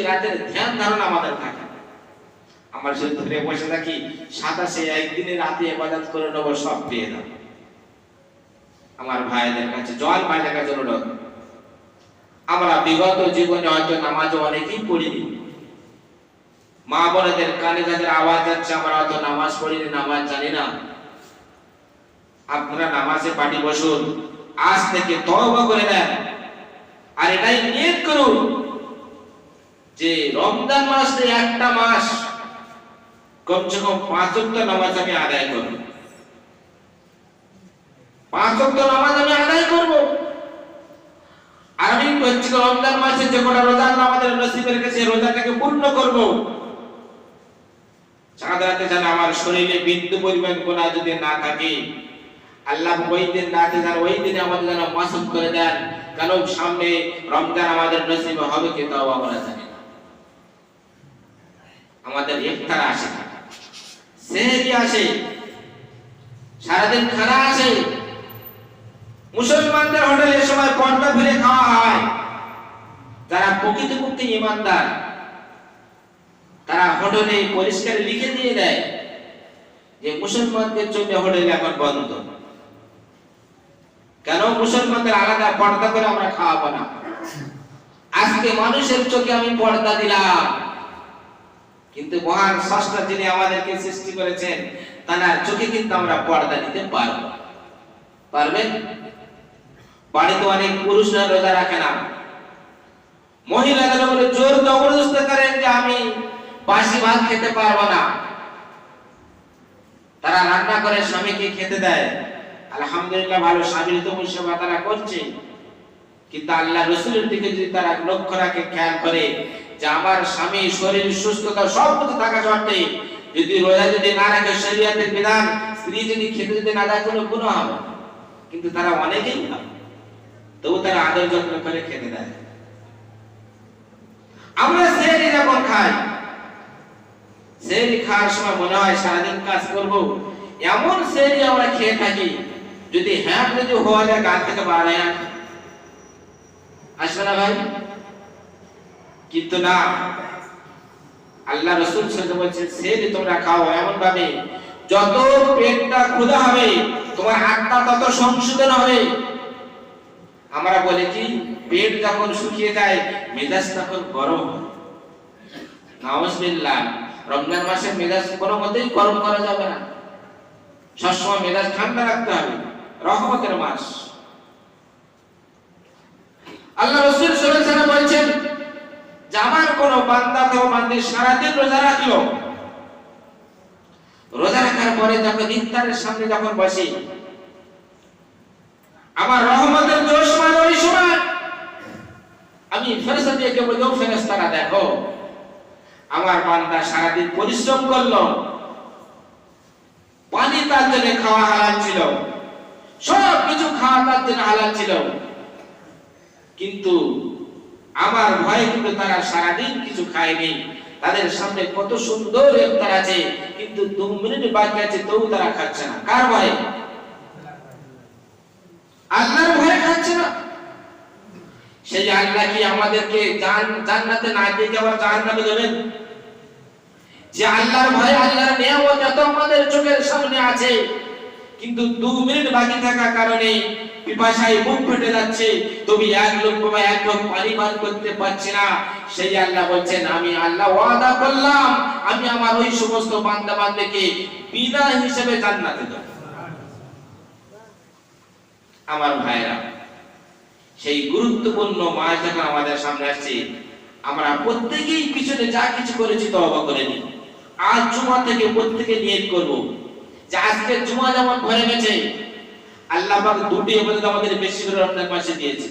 রাতের ধ্যান ধারণা আমাদের থাকে, আমরা শুধু ধরে বসে থাকি সাদা সে একদিনে রাতে ইবাদত করে নেবো, সব পেয়ে যাবো। আমার ভাইদের কাছে জল ভাইদের কাছে অনুরোধ, আমরা বিগত জীবনে হয়তো নামাজ অনেকেই পড়িনি, মা বোনেদের কানে যাদের আওয়াজ যাচ্ছে আমরা হয়তো নামাজ পড়িনি, নামাজ জানি না। আপনারা নামাজে পাটি বসুন, আজ থেকে তওবা করে দেন, আর এটাই নিয়ত করুন যে রমজান মাসে একটা মাস কমসে কম 5 ওয়াক্ত নামাজ আমি আদায় করব, 5 ওয়াক্ত নামাজ আমি আদায় করব। আর আমি হচ্ছে রমজান মাসে যে কটা রোজা আমাদের নসিবের কাছে রোজাটাকে পূর্ণ করব। চাঁদ রাতে যেন আমার শরীরে বিন্দু পরিমাণ গুনাহ যদি না থাকে, আল্লাহ ওই দিন রাতে যেন ওই দিনে আমাদের যেন মাসুম করে দেন, কারণ সামনে রমজান আমাদের নসিবে হবে কি তাও আমরা জানি না। আমাদের ইফতার আসে, সেহরি আসে, সারাদিন খানা আসে। মুসলমানদের হোটেলে সময় পর্দা ফেলে খাওয়া হয়। যারা প্রকৃতপক্ষে ইমানদার তারা হোটেলে পরিষ্কার লিখে দিয়ে দেয় যে মুসলমানদের জন্য হোটেল এখন বন্ধ। কেন? মুসলমানদের আলাদা পর্দা করে আমরা খাওয়াবো না। আজকে মানুষের চোখে আমি পর্দা দিলাম, কিন্তু মহান স্রষ্টা যিনি আমাদেরকে সৃষ্টি করেছেন তার চোখে কিন্তু আমরা পর্দা দিতে পারবো। পারবেন? বাড়িতে অনেক পুরুষরা রোজা রাখে না, মহিলাদের উপরে জোর জবরদস্তি করেন যে আমি বাসি ভাত খেতে পারবো না। তারা রান্না করে স্বামীকে খেতে দেয়, আলহামদুলিল্লাহ ভালো, স্বামীর তো সেবা তারা করছে, কিন্তু আল্লাহ রাসূলের দিকে যদি তারা লক্ষ্য রাখে, খেয়াল করে যে আমার স্বামী শরীর সুস্থতা সব কিছু থাকা সত্ত্বে যদি রোজা যদি না রাখে, শরীয়তের বিধান, স্ত্রী যদি খেতে যদি না দেয় কোনো গুনাহ হবে, কিন্তু তারা অনেকেই না, তবু তারা আদর যত্ন করে খেতে দেয়। আমরা সেহরি যখন খাই, সেহরি খাওয়ার সময় মনে হয় সারাদিন কাজ করব, এমন সেহরি আমরা খেয়ে থাকি যদি হ্যাঁ যদি হওয়া যায় গান থেকে বাড়ে আসবে না ভাই? কিন্তু না, আল্লাহ রাসূল সাল্লাল্লাহু আলাইহি ওয়াসাল্লাম বলেছেন সেহরি তোমরা খাও এমন ভাবে যত পেটটা ক্ষুধা হবে তোমার আত্মা তত সংশোধন হবে। আমরা বলি কি পেট যখন শুকিয়ে যায় মেজাজ তখন গরম হয়। নাউজুবিল্লাহ, রমজান মাসে মেজাজ কোনো মতেই গরম করা যাবে না, সবসময় মেজাজ ঠান্ডা রাখতে হবে, রহমতের মাস। আল্লাহ রাসূল সাল্লাল্লাহু আলাইহি ওয়াসাল্লাম বলেছেন যে আমার কোন বান্দা তো বান্দি সারাদিন রোজা রাখলো, রোজা রাখার পরে যখন ইফতারের সামনে যখন বসে আমার রহমতের জোশ মানে ওই সময় আমি ফেরেশতা দিয়ে বলি, ও ফেরেশতারা দেখো আমার বান্দা সারাদিন পরিশ্রম করলো, পানি তার জন্য খাওয়া হালাল ছিল, সব কিছু খাওয়া তার জন্য হালাল ছিল, কিন্তু আমার ভয়ে কিন্তু তারা সারাদিন কিছু খায়নি। তাদের সামনে কত সুন্দর ইফতার আছে, কিন্তু 2 মিনিট বাকি আছে তবু তারা খাচ্ছে না। কার ভয়ে? আল্লাহর ভয়ে খাচ্ছে না। সেই আল্লাহ কি আমাদেরকে জান্নাতে না দিয়ে আবার জাহান্নামে দেবেন? যে আল্লাহর ভয়ে আল্লাহর নিয়ামত এত আমাদের চোখের সামনে আছে, কিন্তু 2 মিনিট বাকি থাকার কারণে পিপাসায় মুখ ফেটে যাচ্ছে, তুমি এক লোক পানি পান করতে পারছি না। সেই আল্লাহ বলছেন আমি আল্লাহ ওয়াদা করলাম আমি আমার ওই সমস্ত বান্দা বান্দাকে বিনা হিসেবে জান্নাতে দেব। আমার ভাইরা, সেই গুরুত্বপূর্ণ মাস যখন আমাদের সামনে আসছে, আমরা প্রত্যেকেই পিছনে যা কিছু করেছি তওবা করে নিই। আজ জুমা থেকে প্রত্যেকে নিয়ত করব যে আজকে জুমা যেমন ভরে গেছে, আল্লাহ পাক দুটি ইবাদত আমাদের বেশি করে রমজান মাসে দিয়েছে।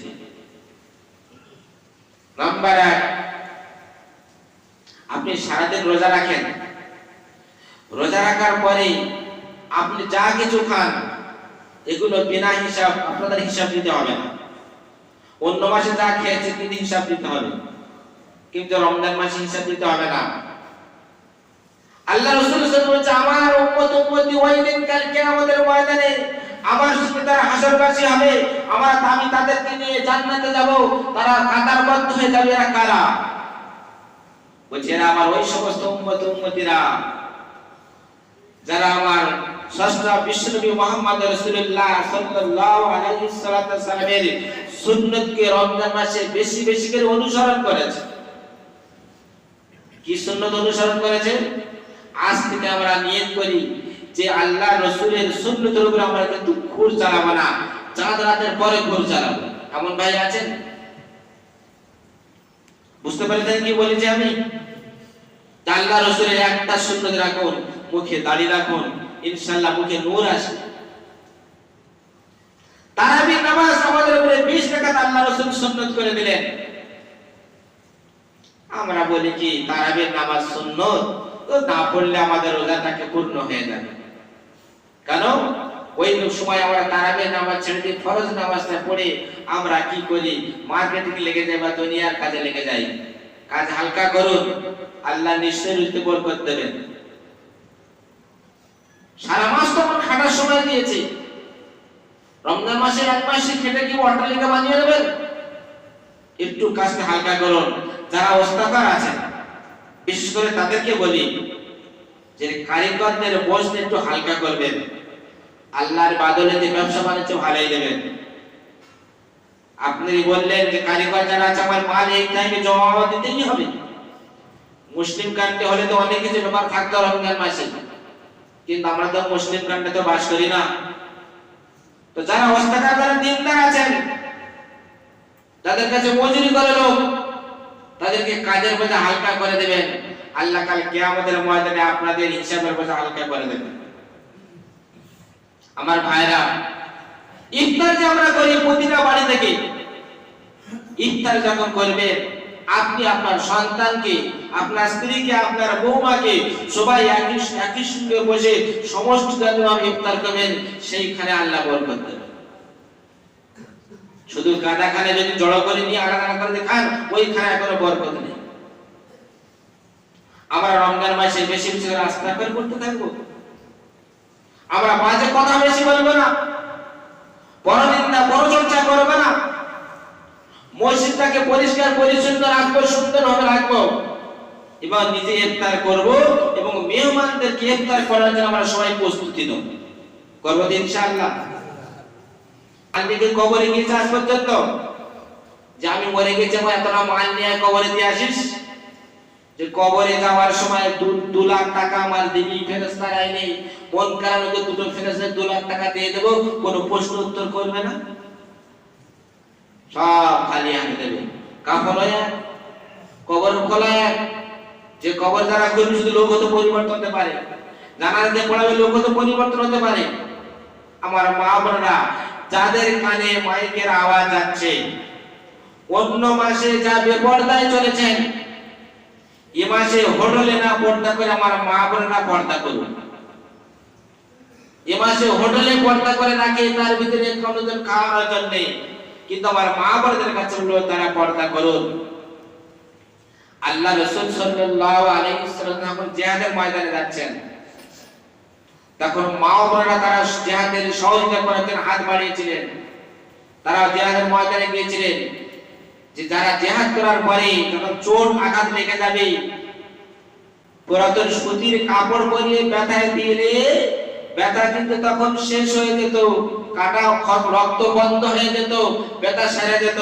নাম্বার 1, আপনি সারাদিন রোজা রাখেন, রোজা রাখার পরে আপনি যা কিছু খান এগুলো বিনা হিসাব, আপনাদের হিসাব দিতে হবে না। অন্য মাসে যা খেয়েছে তিনি হিসাব দিতে হবে, কিন্তু রমজান মাসে হিসাব দিতে হবে না। আল্লাহ রাসূল সাল্লাল্লাহু আলাইহি ওয়াসাল্লাম আমার উম্মতি ওই দিন কাল কিয়ামতের ময়দানে আমার সাথে তারা হাসরবাসী হবে, আমি তাদেরকে নিয়ে জান্নাতে যাব, তারা কাতারবদ্ধ হয়ে যাবে। এরা কারা? বলছে এরা আমার ওই সমস্ত উম্মতিরা যারা আমার স্রষ্টা বিশ্বনবী মুহাম্মদ রাসূলুল্লাহ সাল্লাল্লাহু আলাইহি সাল্লামের সুন্নতকে রমজান মাসে বেশি বেশি করে অনুসরণ করেছে। কি সুন্নত অনুসরণ করেছে? আজ থেকে আমরা নিয়ত করি যে আল্লাহ রাসূলের সুন্নতের উপর আমরা কিন্তু ঘুর চালাবো না, চাঁদ রাতের পরে ঘুর চালাবো। এমন ভাই আছেন? বুঝতে পারছেন কি বলেছি আমি? আল্লাহ রাসূলের একটা সুন্নত রাখুন, মুখে দাড়ি রাখুন, ইনশাআল্লাহ মুখে নূর আসবে। তারাবির নামাজ আমাদের উপরে 20 রাকাত আল্লাহ রাসূল সুন্নত করে দিলেন। আমরা বলি কি তারাবির নামাজ সুন্নত, তো না পড়লে আমাদের রোজাটাকে পূর্ণ হয়ে যাবে। কেন? ওই সময় আমরা তারাবির নামাজ ছেড়ে দিয়ে ফরজ নামাজটা পড়ে আমরা কি করি? মার্কেটিং লেগে যাই বা দুনিয়ার কাজে লেগে যাই। কাজ হালকা করুন, আল্লাহ নিশ্চয়ই রুজিতে বরকত দেবেন। সারা মাস তো আমরা খাটার সময় দিয়েছি, রমজান মাসে এক মাসে খেটে কি অট্টালিকা বানিয়ে দেবেন? একটু কাজটা হালকা করুন। যারা ওস্তাকার আছেন বিশেষ করে তাদেরকে বলি যে কারিগরদের বোঝটা একটু হালকা করবেন। আল্লাহর বাদলেতে ব্যবসা বাণিজ্য ভালোই দেবেন। আপনি বললেন যে কারিগর যারা আছে আমার মাল এই টাইমে জমা দিতেই হবে। মুসলিম কান্ট্রি হলে তো অনেক কিছু ব্যাপার থাকতো রমজান মাসে, কিন্তু আমরা তো মুসলিম কান্ট্রি তো বাস করি না। তো যারা ওস্তাকার যারা দিনদার আছেন, তাদের কাছে মজুরি করে লোক, তাদেরকে কাজের বোঝা হালকা করে দেবেন। আল্লাহ কাল কিয়ামতের ময়দানে আপনাদের হিসাবের বোঝা হালকা করে দেবেন। আমার ভাইরা, ইফতার যে আমরা করি প্রতিটা বাড়ি থেকে, ইফতার যখন করবেন আপনি আপনার সন্তানকে, আপনার স্ত্রীকে, আপনার বৌমাকে সবাই একই সঙ্গে বসে সমস্ত জাতীয় ইফতার করবেন, সেইখানে আল্লাহ বরকত দেবেন। শুধু গাদাখানে যদি জড়ো করে নিয়ে আলাদা আলাদা করে খান, ওইখানে কোনো বরকত নেই। আমরা রমজান মাসে বেশি বেশি করে ইস্তেগফার করতে থাকবো। আমরা বাজে কথা বেশি বলবো না, পরনিন্দা পরচর্চা করবো না। মসজিদটাকে পরিষ্কার পরিচ্ছন্ন রাখবো, সুন্দরভাবে রাখবো এবং নিজে ইফতার করব এবং মেহমানদেরকে ইফতার করার জন্য আমরা সবাই প্রস্তুতি নেব, করবো ইনশাআল্লাহ। আজকে কবরে গিয়েছে আজ পর্যন্ত যে আমি মরে গেছি আমার এতটা মাল নিয়ে কবরে দিয়ে আসিস? যে কবরে যাওয়ার সময় 2 লাখ টাকা আমার দিবি, ফেরেশতার আইনে মন কারণে দুটো ফেরেশতা 2 লাখ টাকা দিয়ে দেবো, কোনো প্রশ্ন উত্তর করবে না, সব খালি আনে দেবে। কাফন হয় কবর খোলায়, যে কবর যারা করবে শুধু লোক হতে পরিবর্তন হতে পারে, জানাজাতে পড়াবে লোক হতে পরিবর্তন হতে পারে। আমার মা বোনেরা, যাদের কানে মাইকের আওয়াজ যাচ্ছে, অন্য মাসে যা বেপরদায় চলেছেন, এ মাসে হোটেলে না পর্দা করে আমার মা বোনেরা পর্দা করুন। এ মাসে হোটেলে পর্দা করে রাখে, তার ভিতরে কোনোদিন খাওয়ার জন্য নেই, কিন্তু আমার মা বোনদের কাছে বলল তারা পর্দা করুন। আল্লাহ রাসূল সাল্লাল্লাহু আলাইহি ওয়াসাল্লাম যখন জিহাদের ময়দানে যাচ্ছেন, তখন মা বোনেরা তারা জিহাদের সহযোগিতা করার জন্য হাত বাড়িয়েছিলেন। তারা জিহাদের ময়দানে গিয়েছিলেন যে যারা জিহাদ করার পরে যখন চোট আঘাত লেগে যাবে, পুরাতন সুতির কাপড় পরিয়ে ব্যথায় দিলে ব্যথা কিন্তু তখন শেষ হয়ে যেত, কাটা রক্ত বন্ধ হয়ে যেত, ব্যথা সেরে যেত।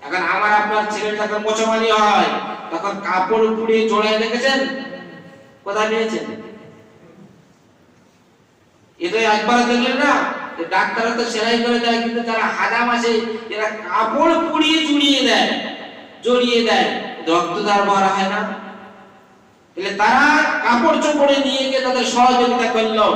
এখন আমার আপনার ছেলে যখন মোচমালি হয়, তখন কাপড় পুড়িয়ে জড়ায় দেখেছেন? কোথায় নিয়েছেন? এটা একবার দেখলেন না, ডাক্তাররা তো সেলাই করে দেয়, কিন্তু যারা হাজাম আসে এরা কাপড় পুড়িয়ে জড়িয়ে দেয়, রক্ত দ্বার ভরা হয় না। তাহলে তারা কাপড় চোপড়ে নিয়ে গিয়ে তাদের সহযোগিতা করলো।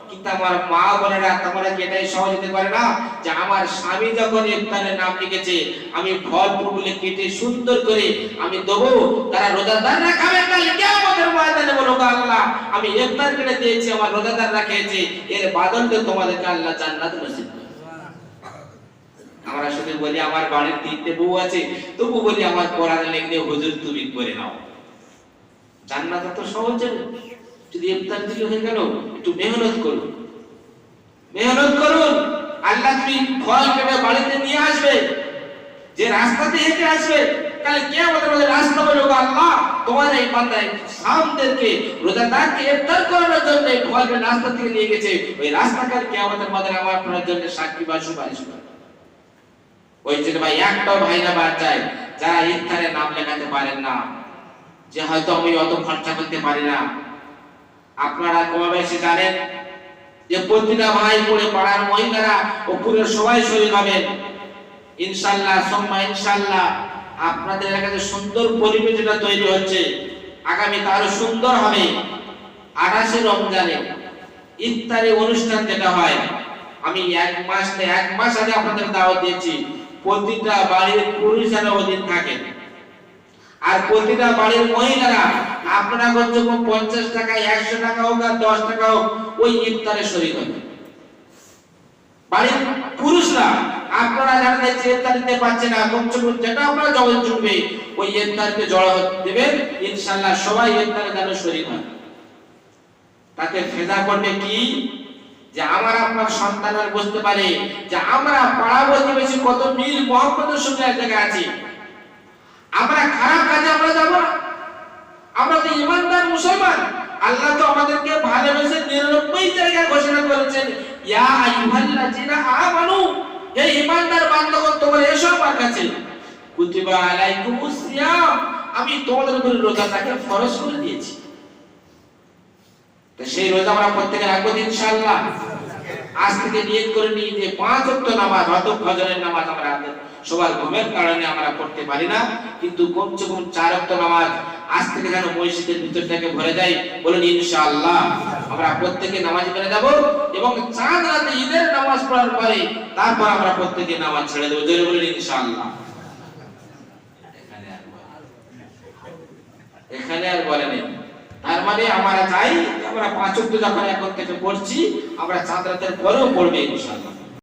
কিন্তু আমার মা বোনেরা তোমরা কি এটাই সহযোগিতা করে না যে আমার স্বামী যখন ইফতারের নাম লিখেছে, আমি ফল ফুলগুলো কেটে সুন্দর করে আমি দেবো, তারা রোজাদাররা খাবে না, কিয়ামতের ময়দানে বলবো আল্লাহ আমি ইফতার কেটে দিয়েছি, আমার রোজাদাররা খেয়েছে, এর বদলে তোমাদেরকে আল্লাহ জান্নাত নসিব করবে। আমরা শুধু বলি আমার বাড়ির 3টে বউ আছে, তবু বলি আমার কোরআন লিখলে হুজুর তুমি করে নাও। জান্নাত তো সহজ, যদি ইফতার দিলে হয়ে গেল। একটু মেহনত করুন, আল্লাহ তুমি ফল কেটে বাড়িতে নিয়ে আসবে, যে রাস্তাতে হেঁটে আসবে, তাহলে কিয়ামতের মধ্যে রাস্তা বলবে আল্লাহ তোমার এই বান্দা সামদেরকে রোজাদারকে ইফতার করানোর জন্য ফজরের নাস্তা থেকে নিয়ে গেছে, ওই রাস্তাকার কিয়ামতের ময়দানে আমার আপনার জন্য সাক্ষী বা সুপারিশ করবে। ওই জন্য ভাই একটাও ভাইরা বাদ যায় যারা ইফতারে নাম লেখাতে পারেন না, যে হয়তো আমি অত খরচা করতে পারি না। আপনারা কমাবেশি জানেন যে প্রতিটা ভাই পড়ে পাড়ার মহিলারা ও পুরো সবাই শরীর হবেন ইনশাআল্লাহ সুম্মা ইনশাআল্লাহ। আপনাদের এলাকাতে সুন্দর পরিবেশ যেটা তৈরি হচ্ছে, আগামী আরো সুন্দর হবে। 28 রমজানে ইফতারি অনুষ্ঠান যেটা হয়, আমি এক মাস আগে আপনাদের দাওয়াত দিয়েছি। প্রতিটা বাড়ির পুরুষেরা ওদিন থাকেন, আর প্রতিটা বাড়ির মহিলারা আপনারা যখন 50 টাকা 100 টাকা হোক আর 10 টাকা হোক ওই ইফতারে শরীক হবে। বাড়ির পুরুষরা আপনারা যারা ইফতার দিতে পারছেন না, কমসে কম যেটা আপনারা জগৎ জুড়বে ওই ইফতারকে জড়ো দেবেন, ইনশাআল্লাহ সবাই ইফতারে যেন শরীক হয়। তাতে ফেদা করবে কি, যে আমার আপনার সন্তানরা বুঝতে পারে যে আমরা পাড়া প্রতিবেশী কত মিল মহব্বতের সঙ্গে এক জায়গায় আছি। আমরা খারাপ কাজে আমরা যাব না, আমরা তো ইমানদার মুসলমান। আল্লাহ তো আমাদেরকে ভালোবেসে 99 জায়গায় ঘোষণা করেছেন, ইয়া আইয়ুহাল্লাযিনা আমানু, হে ইমানদার বান্দাগণ তোমরা এসো আমার কাছে। কুতিবা আলাইকুমুস সিয়াম, আমি তোমাদের উপর রোজাটাকে ফরজ করে দিয়েছি। তো সেই রোজা আমরা প্রত্যেকে রাখবো ইনশাআল্লাহ। আজ থেকে নিয়ত করে নিই যে 5 ওয়াক্ত নামাজ, হয়তো ফজরের নামাজ আমরা সবার ঘুমের কারণে আমরা পড়তে পারি না, কিন্তু কমসে কম 4 ওয়াক্ত নামাজ আজ থেকে যেন মসজিদের ভিতরটাকে ভরে যায়। বলুন ইনশাআল্লাহ আমরা প্রত্যেকে নামাজ পড়ে যাব, এবং চাঁদ রাতে ঈদের নামাজ পড়ার পরে তারপর আমরা প্রত্যেকে নামাজ ছেড়ে দেব। জোরে বলুন ইনশাআল্লাহ। এখানে আর বলেন, তার মানে আমরা চাই আমরা 5 ওয়াক্ত যখন এখন থেকে পড়ছি, আমরা চাঁদ রাতের পরেও পড়বে ইনশাআল্লাহ।